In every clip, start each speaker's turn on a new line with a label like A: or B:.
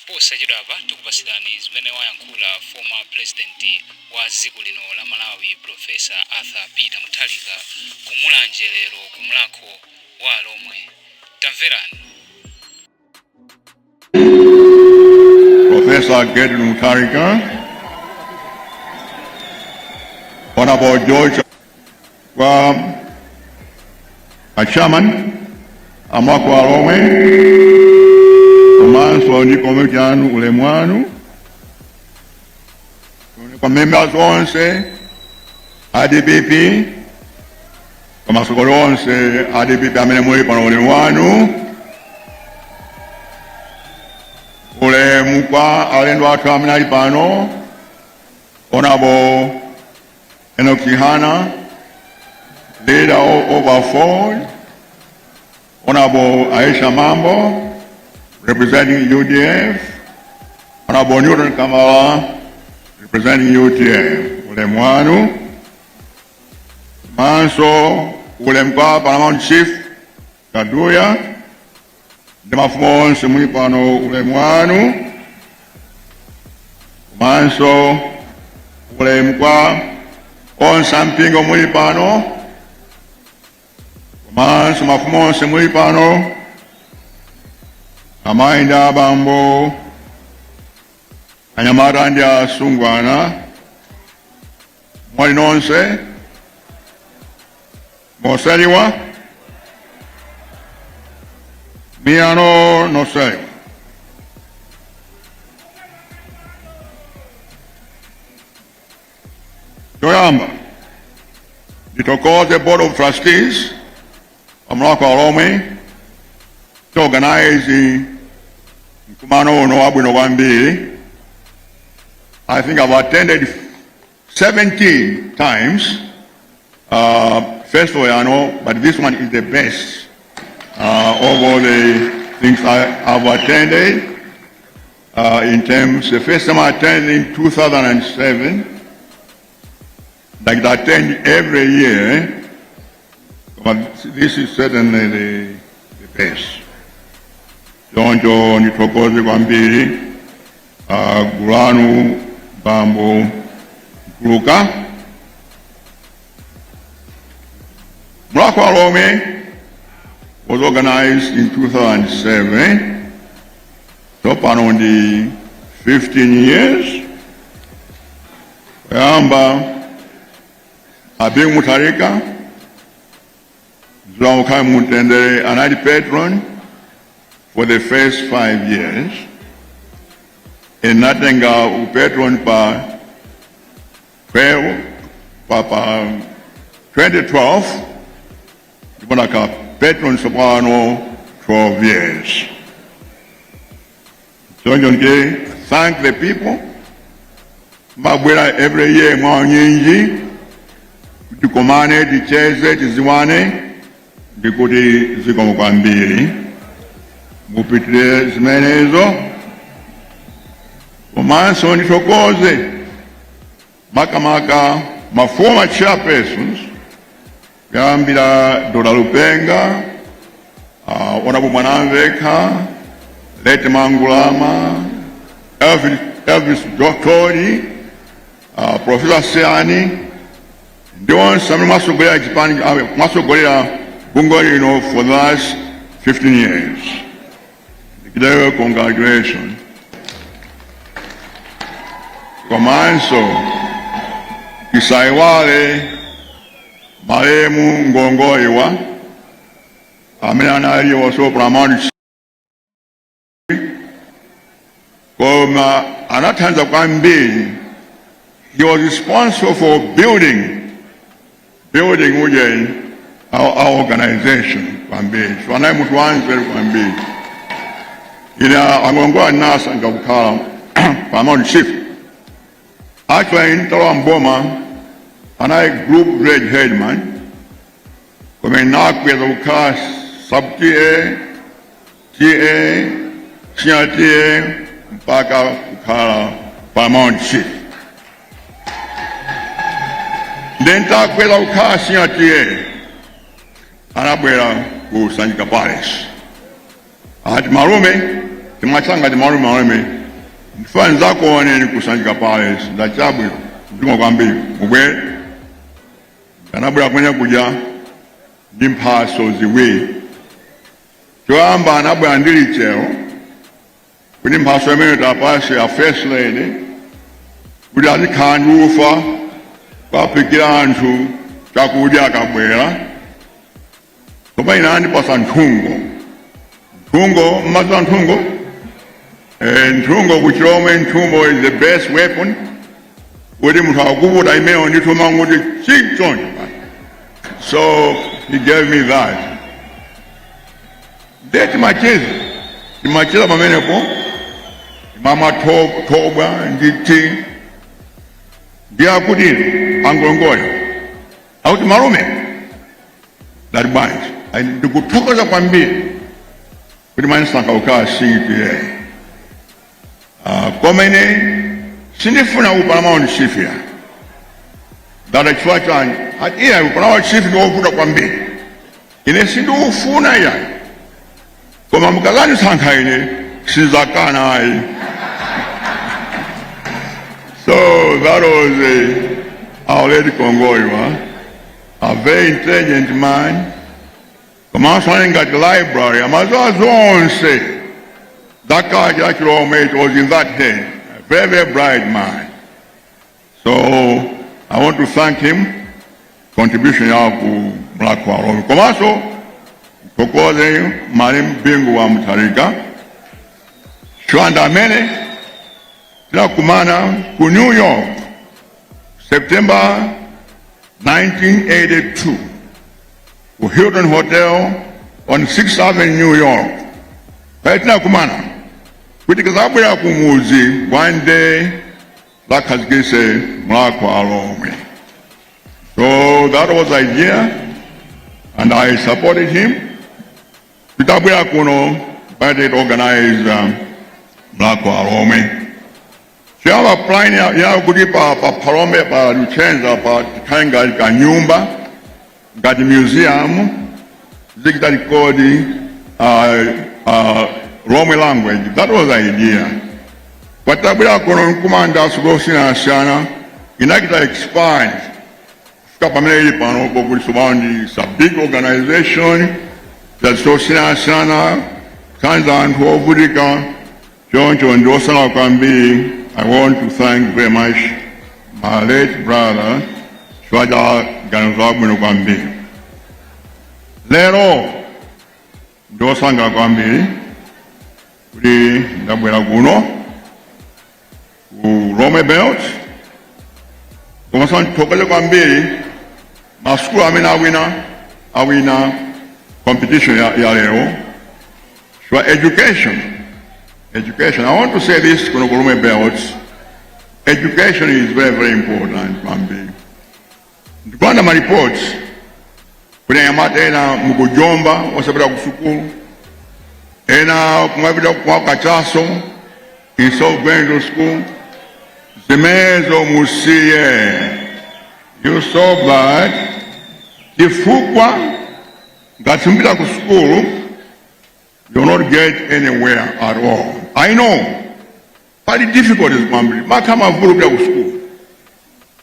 A: posachedwapa tikupatsirani zimene Wayankhura former president wa dziko lino la Malawi Profesa Arthur Peter Muthalika ku Mulanje Lero ku Mlakho wa Alhomwe. Tamverani.
B: Professor Muthalika, Honorable George, a chairman, Mlakho wa Alhomwe, komanso ndi komiti anu ulemu wanu, kwa members onse ADPP, komanso onse ADPP amene muli pano ulemu wanu, ulemu kwa alendo athu amene ali pano, Honorable Enochihana, leader of our Ford, Honorable Aisha Mambo, representing UDF, Honorable Newton Kamala, representing UTF. Ulemu wanu, manso ulemu kwa Paramount Chief Kaduya, ndemafumo onse muli pano ulemu wanu, manso ulemu kwa onse ampingo muli pano, manso mafumo onse muli pano, amainda abambo, anyamata ndi asungwana, mwali nonse, mosaliwa, miyano nosaliwa. Choyamba, nditokoze Board of Trustees of Mlakho Alhomwe to organize mkumano uno wabwino kwambiri. I think I've attended 17 times festival, but this one is the best of all the things I've attended. In terms, the first time I attended in 2007, like I attend every year, but this is certainly the best. Jonjo nitokoze kwambiri Gulanu Bambo Guluka. Mlakho Alhomwe was organized in 2007, so pano ndi 15 years. Yamba Abing Muthalika, Zulamukai Mutendere, another patron for the first 5 years. And nothing patron pa 2012, Iponaka patron Sopano 12 years. So you thank the people. Mabwela every year mwanyinji, tukomane, ticheze, tiziwane, ndikuti zikomo kwambiri. Mupitire zimenezo. Komanso nditokoze makamaka ma former chairpersons kuyambira Dr. Lupenga, Honorable Mwanamveka, Lete Mangulama, Elvis Doctori, Professor Seani, ndi onse amene mwasogolera Japan, mwasogolera bungo lino for the last 15 years. Congratulations. Komanso kisaiwale malemu ngongoiwa amene anali waso Paramount koma anathandiza kwambiri. He was responsible for building our organization kwambiri. So anali mutu wanzere kwambiri. Ila angongoa nasa ngakukhala Paramount Chief. Actually, in Mboma, and I group red headman, come in knock with the class sub TA, senior TA, mpaka kukhala Paramount Chief. Then talk with the class senior TA, anabwera ku Sanjika Palace. Ati marume, timachanga ti marume Mfano zako wane ni kusanyika pale za chabu ndimo kwambi mubwe kanabula kwenye kuja ndimpaso ziwi tuamba anabula ndili cheo kwenye mpaso yamene tapasi ya first lady kuli azikhanji ufa kwapikira anthu chakudya akabwera koma ina andipasa nthungo mmadziwa nthungo nthungo kuchilomwe nthungo is the best weapon kuti munthu akuvuta imene ndithuma kuti chichoncho. So he gave me that. Then timacheza pamenepo mama thobwa nditi ndiyakuti angolongoyo akuti malume dali bwanji ndikuthokoza kwambiri kuti manisankha kukhala CPA koma ine sindifuna upalamaundi chief ya dada chifukwa chanje ati iya upalamawo chief ndiwovuta kwambiri ine sindiufuna iyayi koma mukakanisankha ine sizakana ayi. So that was our lady Kongoiwa, a very intelligent man. Come on, something at the library. I must also say that guy actually was in that head. A very, very bright man. So I want to thank him. Contribution to Mlakho. Come also, Kokoze Marim Bingu wa Muthalika. Shwanda Mene. Kumana to New York, September 1982, to Hilton Hotel on 6th Avenue, New York. Paitina kumana, kutikazabwera kumuzi one day, lakazikise Mlakho Alhomwe. So that was the idea, and I supported him. Kutabwera kuno, but it organized Mlakho Alhomwe. Chama plan ya kulipa pa Palombe pa Luchenza pa kanga ka nyumba ngati museum zikita rekodi Rome language. That was the idea. But tabula kono kumanda sugosina sana inakita expand kapa mele pano kwa surrounding it's a big organization that's so sana kanza antu ovudika choncho ndosana kwambi. I want to thank very much my late brother, Shwaja Ganzabwino Kwambi. Lero, Dosanga Kwambi, Kuri Ndabwela Guno, Rome Belt, Kumasan Tokale Kwambi, Masku Awina competition ya Lero, Shwa education. Education. I want to say this, Konogurume Belts. Education is very, very important, Kwambi. Ndikuanda ma reports, kuna yamata ena mukujomba, wasabira kusukuru, ena kumabida kwa kachaso, inso going to school, zimezo musiye, you so bad, ifukwa, gatimbida kusukuru, you'll not get anywhere at all. I know. Very difficult is Kwambi. Makama Vuru school.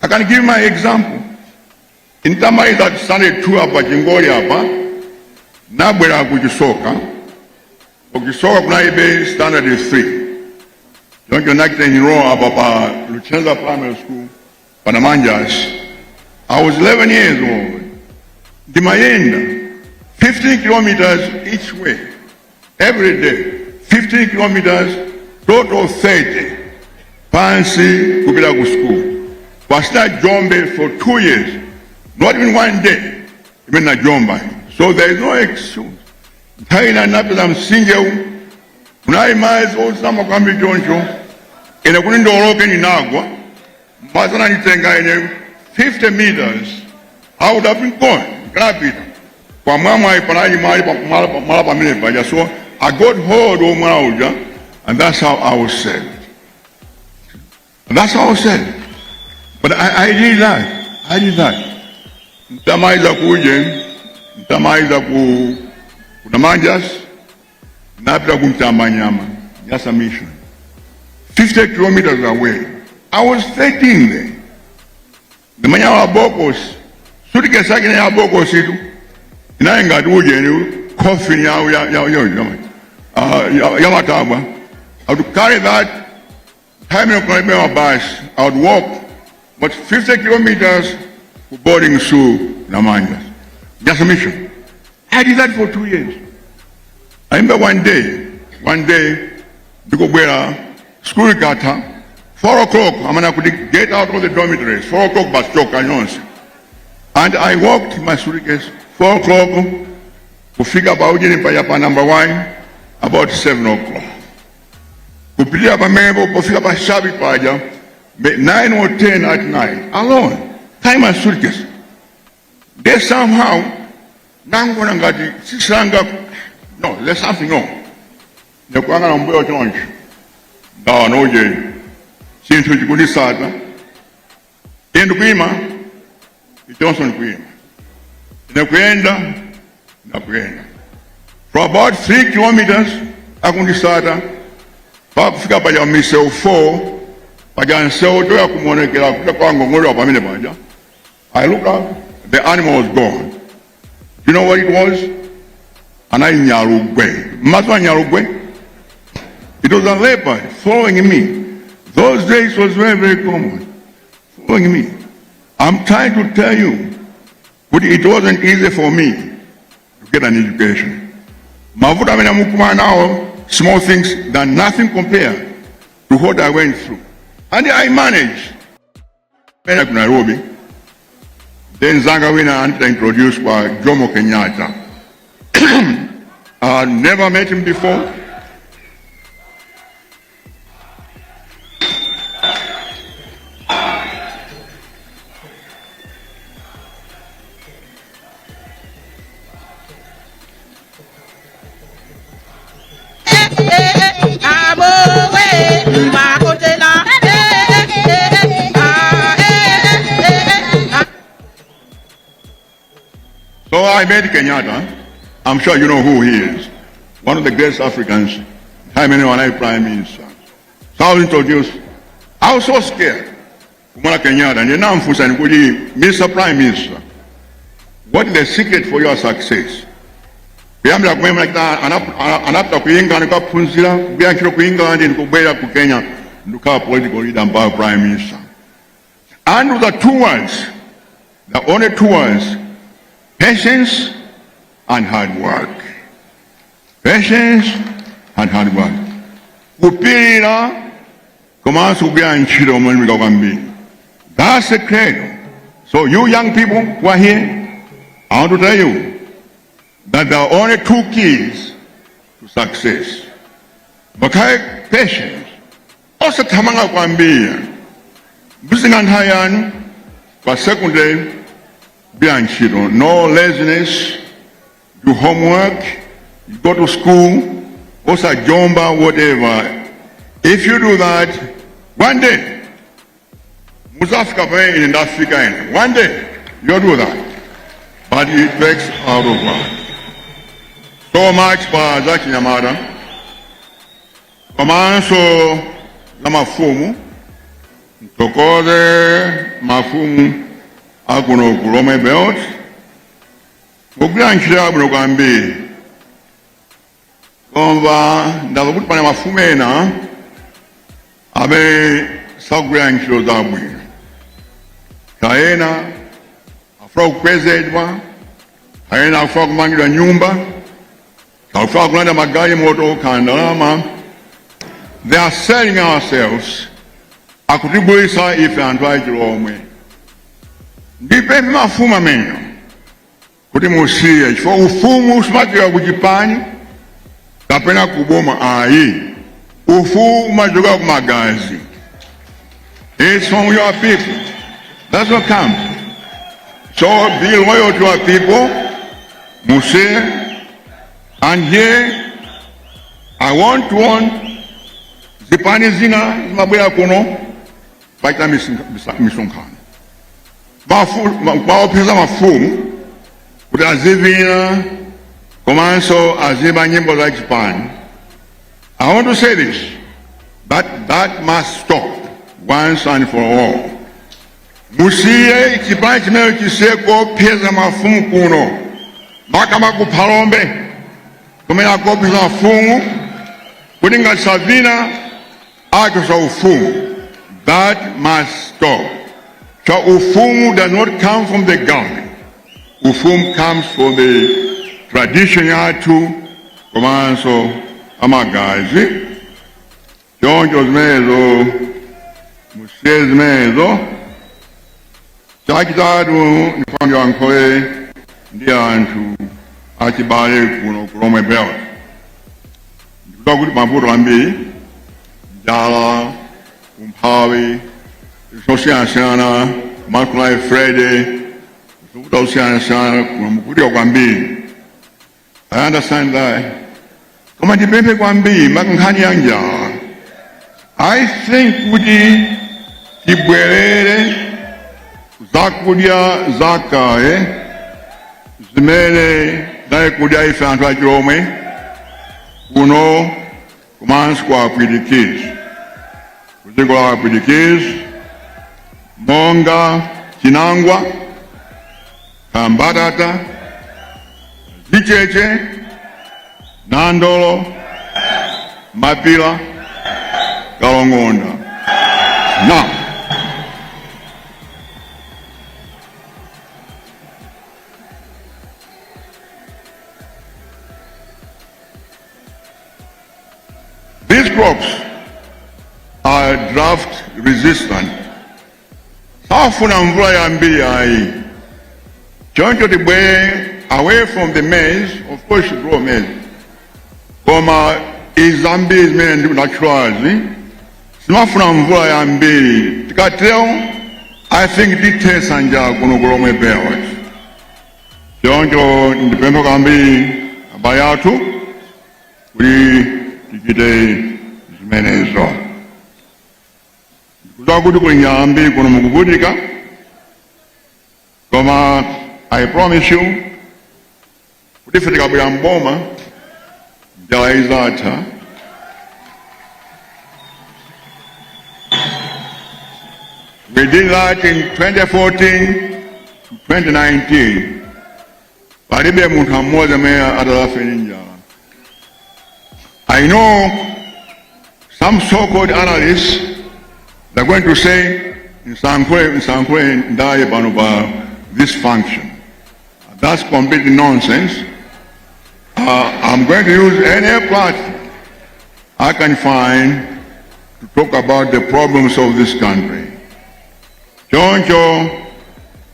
B: I can give my example. In Tamai that Sunday tour hapa Jingoli hapa, nabwera kujisoka. Ukisoka kuna ibe standard is 3. Don't you nakita in row hapa pa Luchenza Primary School, Panamanjas. I was 11 years old. Dimayenda, 15 kilometers each way. Every day, 15 kilometers, total 30. Pansi kupita ku school. Pastor Jombe for 2 years, not even one day, even na Jomba. So there is no excuse. Taina napela msinge unai miles old sama kwambi jonjo. Ina kunindo oroke ni nagwa. Mazana nitenga ene 50 meters. I would have been gone. Grapita. Kwa mama ipanaji mala pa mine baja. So I got hold of Mulanje, and that's how I was saved. And that's how I was saved. But I did that. Ntamaiza kuje, ntamaiza kunamanjas, napita kumtamba nyama. That's a mission. 50 kilometers away. I was 13 there. The man ya bokos, suitcase again ya bokos itu. Ina ngati uje ni coffin ya mataba. I would carry that. Time of my bus, I would walk but 50 kilometers to boarding school, Namanga. Just a mission. I did that for 2 years. I remember one day, because we're school kata, 4 o'clock, I could get out of the dormitories, 4 o'clock bus talk, and I walked my suitcase, 4 o'clock, to figure about Payapa number 1, about 7 o'clock. Kupitia pa membo kufika pa shabi paja 9 or 10 at night alone. Time my suitcase. They somehow nango ngati sisanga no, there's something wrong. Ne kwanga na mbuyo chonchi. No je. Sinto chikundi sata. Endo kuima. Johnson kuima. Ne kwenda. For about 3 kilometers akundi sata. Pakufika paja miseo 4, paja nseo toya kumonekela kuta kwa ngongoro pamene paja. I look up, the animal was gone. You know what it was? Ana nyarugwe. Maswa nyarugwe? It was a leopard following me. Those days was very, very common. Following me. I'm trying to tell you, but it wasn't easy for me to get an education. Mavuta mena mukuma now, small things that nothing compared to what I went through. And I managed. When I Nairobi, then Zangawina introduced by Jomo Kenyatta. I never met him before. So I met Kenyatta. I'm sure you know who he is. One of the greatest Africans. Time anyone I Prime Minister. So I was introduced. I was so scared. Kumana Kenyatta, and now I'm Mr. Prime Minister. What is the secret for your success? Kuyambira kumema anapta kuyinga nikapunzira byakiro kuyinga ndi kubera ku Kenya nduka political leader and prime minister. And the 2 words, the only 2 words, patience and hard work. Patience and hard work. Kupira komanso byanchiro mwini kakwambiri. That's the credo. So you young people who are here, I want to tell you that there are only 2 keys to success. Bakai patience. Also tamanga kwambia. Busingantayani kwa secondary bianchiro. No laziness. Do homework. You go to school. Also jomba, whatever. If you do that, one day, Musafika in Africa, one day, you'll do that. But it takes out of one. So much for Zaki Yamada. Komanso na mafumu. Tokoze mafumu akuno kulome belt. Muglanchira bunokambi. Konva ndavukuti pana mafumena abe saglanchiro zabwi. Kaena afro kwezedwa. Kaena afro kumangirwa nyumba. They are selling ourselves. Akutribuisa ife antwaji Alhomwe. Ndipe mafuma menyo. Kuti musiye. Chifo ufumu usimakiwa kujipani. Kapena kuboma ayi. Ufu majoga kumagazi. It's from your people. That's what comes. So be loyal to our people. Musiye. And here, I want to warn Zipani Zina, Mabuya Kono, Baita Misonkan. Baopeza mafumu, Utazivina, Komanso, Aziba Nyimbo like Japan. I want to say this, that must stop once and for all. Musiye chipani chimene chiseko peza mafumu kuno makama kuphalombe kumene akopeza mafumu kuti ngati savina achosa ufumu. That must stop. So ufumu does not come from the government. Ufumu comes from the tradition yathu komanso amagazi. Choncho zimenezo musiye zimenezo. Chachitatu ndifuna ndiyankhule ndi anthu achibale kuno ku Alhomwe belt. Ndikudziwa kuti mavuto ambiri, njala, umphawi, zosiyanasiyana, Mulanje Friday, zovuta zosiyanasiyana kuno mukuvutika kwambiri. I understand that. Koma ndipemphe kwambiri nkhani ya njala. I think kuti tibwerere zakudya zakale zimene zakudya ife anthu achilomwe kuno komanso kwa apwitikizi. Kudziko la apwitikizi monga chinangwa, kambatata, zicheche, nandolo, mapila, kalongonda. Now, these crops are drought resistant. Safuna mvula yambiri ayi. Choncho tibwere away from the maize. Of course you grow maize. Koma izambiri zimene ndi naturals. Simafuna mvula yambiri. Tikatero, I think titesa njala kuno ku Alhomwe belt. Choncho ndipempha kwambiri abale athu kuti tikite zimenezo. Ndikudziwa kuti kuli njala ambiri kuno mukuvutika. Koma I promise you kuti ife tikabwera mboma njala izatha. We did that in 2014 to 2019. Palibe munthu mmodzi amene atalafe ndi njala. I know some so-called analysts are going to say Nsankwe ndaye pano pa this function. That's completely nonsense. I'm going to use any platform I can find to talk about the problems of this country. Choncho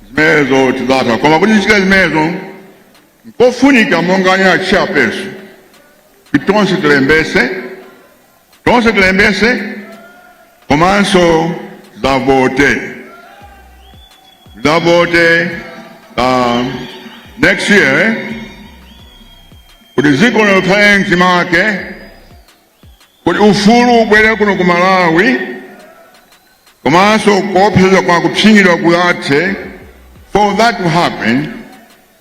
B: zimenezo tizatha. Koma kuti zichita zimenezo nkofunika monga chairperson tonse tilembese komanso zavote next year kuti ziko likhale mtimake kuti ufulu ubwere kuno ku Malawi komanso kuopseza kwa kupsingidwa kuyathe. For that to happen,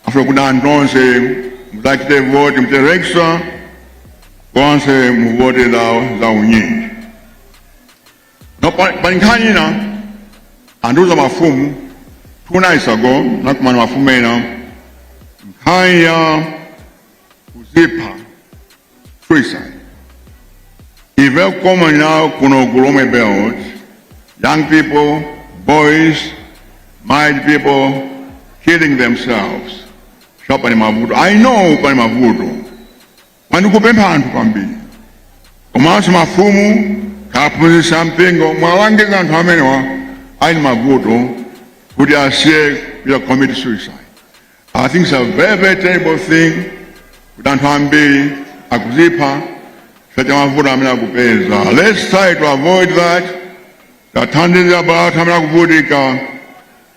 B: after kuti anthu onse muzachite vote mtereksa konse muvote za unyinji. No, pa nkhani ina anduza mafumu 2 nights ago nakumana mafumu ena nkhani ya kuzipha, suicide. It's very common now kuno ku Alhomwe belt. Young people, boys, married people killing themselves. Shopani mavuto. I know pani mavuto. Wanukupempha anthu kwambiri. Komanso mafumu kaphunzitsa mpingo mwalangiza anthu amenewa ali mavuto kuti asiye kuya commit suicide. I think it's a very, very terrible thing kuti anthu ambiri akuzipha chifukwa mavuto amene akupeza. Let's try to avoid that. Tathandiza abantu amene akuvutika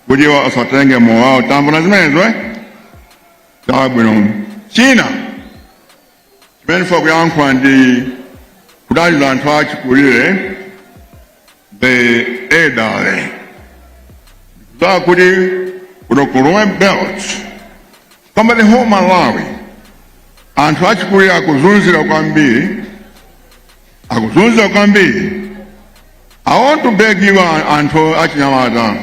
B: kuti asatenge moyo wawo. Tamvana zimenezo chabwino. China chimene ndifuna kuyankhula ndi kudaliza anthu achikulire the elderly. Ndikudziwa kuti kuno ku Alhomwe belt kamba the whole Malawi anthu achikulire akuzunzira kwambiri I want to beg you and for Achinyamata,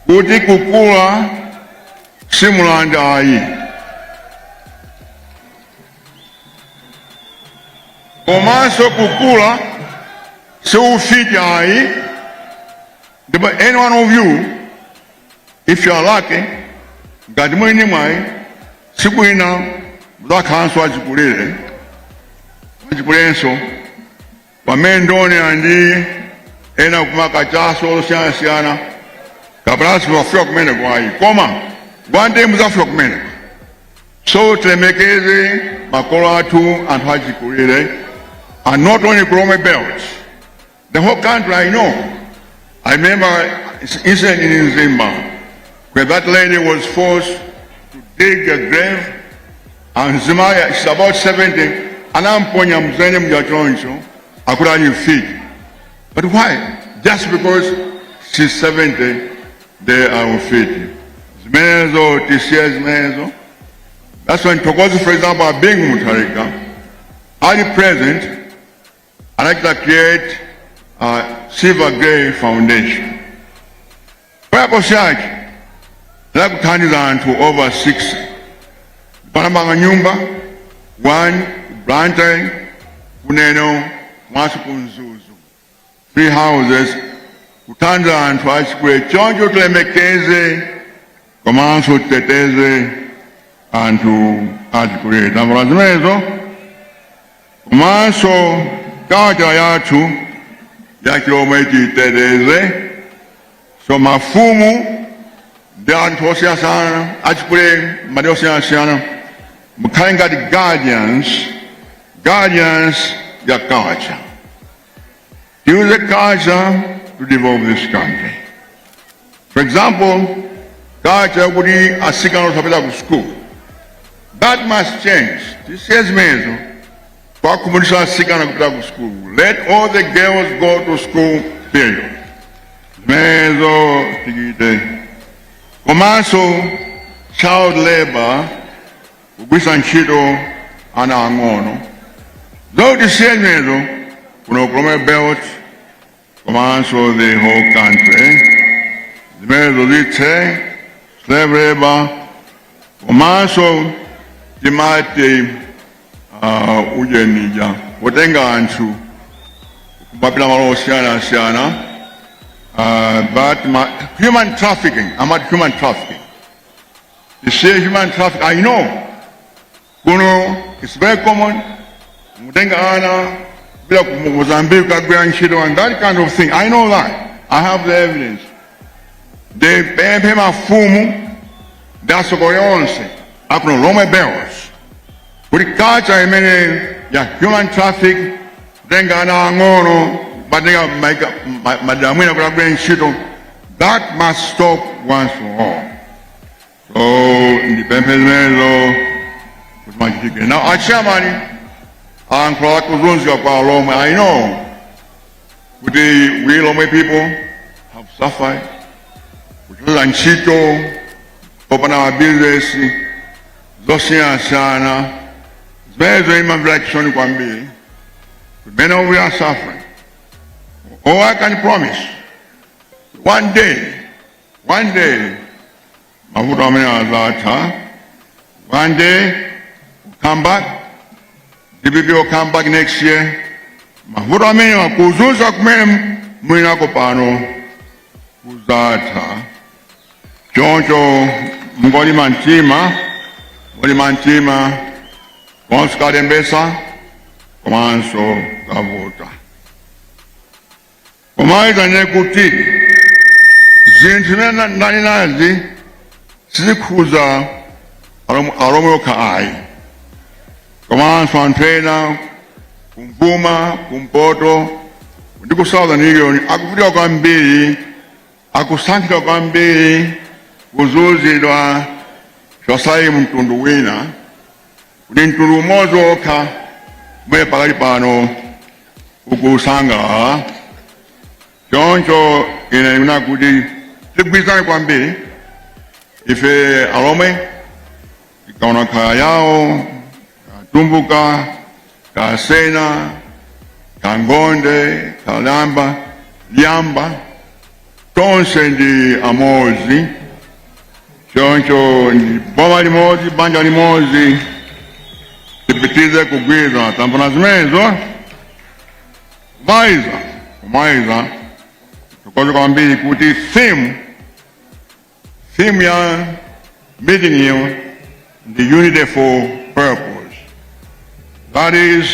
B: kuti kukula si Mulanje ayi. Komanso kukula si ufiti ayi. But any one of you, if you are lucky, ngati mwini mwai, siku ina mudakhanso achikulenso, pamene ndoni andi ena kumaka chaso siyana kapelasi wafika kumene kwayi koma one muzafika kumene. So tilemekeze makolo athu anthu achikulire, and not only Alhomwe belt, the whole country. I remember an incident in Zimbabwe where that lady was forced to dig a grave, and Zimbabwe, she's about 70, and I'm ponya mzene mjachoncho, akula feet. But why? Just because she's 70, they are fit. Zimenezo, TCS zimenezo. That's when Tokozi, for example, being Muthalika, at the present, I like to create a Silver Grey Foundation. Purpose yake, like kuthandiza to over 60. Panapanga nyumba, 1, Mulanje, kuneno, mwasu kunzuzu. 3 houses, kuthandiza anthu achikule choncho tilemekeze, komanso titeteze anthu achikule. Tambula zimenezo, komanso kacha yathu, Alhomwe titeteze, so mafumu ndi anthu osiyana achikule madi osiyana mukhale ngati guardians ya culture. Use the culture to develop this country. For example, culture kuti asikana osapita ku school. That must change. This is mezo. Pakumunisa asikana kupita ku school. Let all the girls go to school, period. Mezo tigite. Komanso child labor, kugwisa ntchito ana ang'ono. Though this is mezo, kuno Alhomwe belt, komanso the whole country. Mezo zithe, slave labor, komanso timati ujenija. Wotenga anthu kumapita malo osiyana. But human trafficking, I'm at human trafficking. You say human trafficking, I know. Kuno, it's very common. Mutenga ana, bila Mozambique, and that kind of thing. I know that. I have the evidence. They pay mafumu, that's what I say. Akuno Alhomwe belts. But the culture, human trafficking, tenga ana ngono, but that must stop once for all. So, independence. Now, Achamani, and Alhomwe, I know we Alhomwe people have suffered. We have Chito, open our business, Zosia Sana, very much like Shoni Kwambi. Many of we are suffering. Oh, I can promise, one day, one day, we'll come back, the people will come back next year. Choncho, Mgoli Mantima, once Kadembesa, Komanso Kavota. Komaiza nekuti, zintimena ndani nazi, sizikuza Alhomwe kai. Komanso antena, kumvuma, kumpoto, ndiku Southern Region, akufutika kwa mbili, akusankhika kwa mbili, kuzuzidwa, shosayi mtundu wina, kuti mtundu umodzi okha, mwe pakali pano, ukusanga, choncho ina kuti tigwizane kwambiri ife Alhomwe ikaona kaya yawo katumbuka kasena kangonde Kalamba, Liamba, tonse ndi amozi, choncho ndi boma limodzi, banja limodzi, tipitize kugwiza tampona zimenezo, kumaiza, tukoze kwambiri kuti theme ya meeting hiyo the unity for purpose. That is,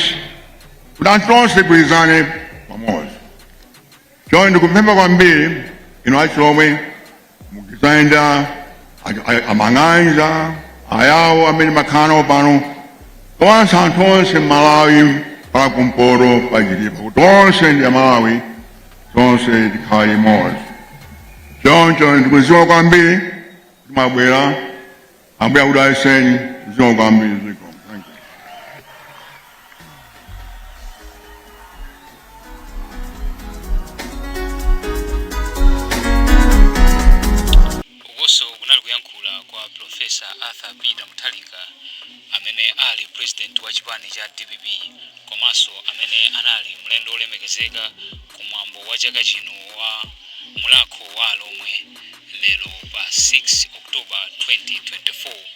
B: kudantonse kuizane pamoja. Choncho ndikupempha kwambiri ino Alhomwe mukizaenda amang'anja ayawo amene makhala pano tonse anthu onse Malawi para kumpoto pachilipo kuti tonse ndi Malawi tonse tikhale limodzi. Choncho ndikudziwa kwambiri timabwera ambuye akudalitseni kudziwa kwambiri ziko. Thank you.
A: Ukoso kunali kuyankhula kwa Profesa Muthalika amene ali president wa chipani cha DPP komanso amene anali mlendo olemekezeka kumwambo wa chaka chino wa Mlakho wa Alhomwe lero pa 6 October 2024.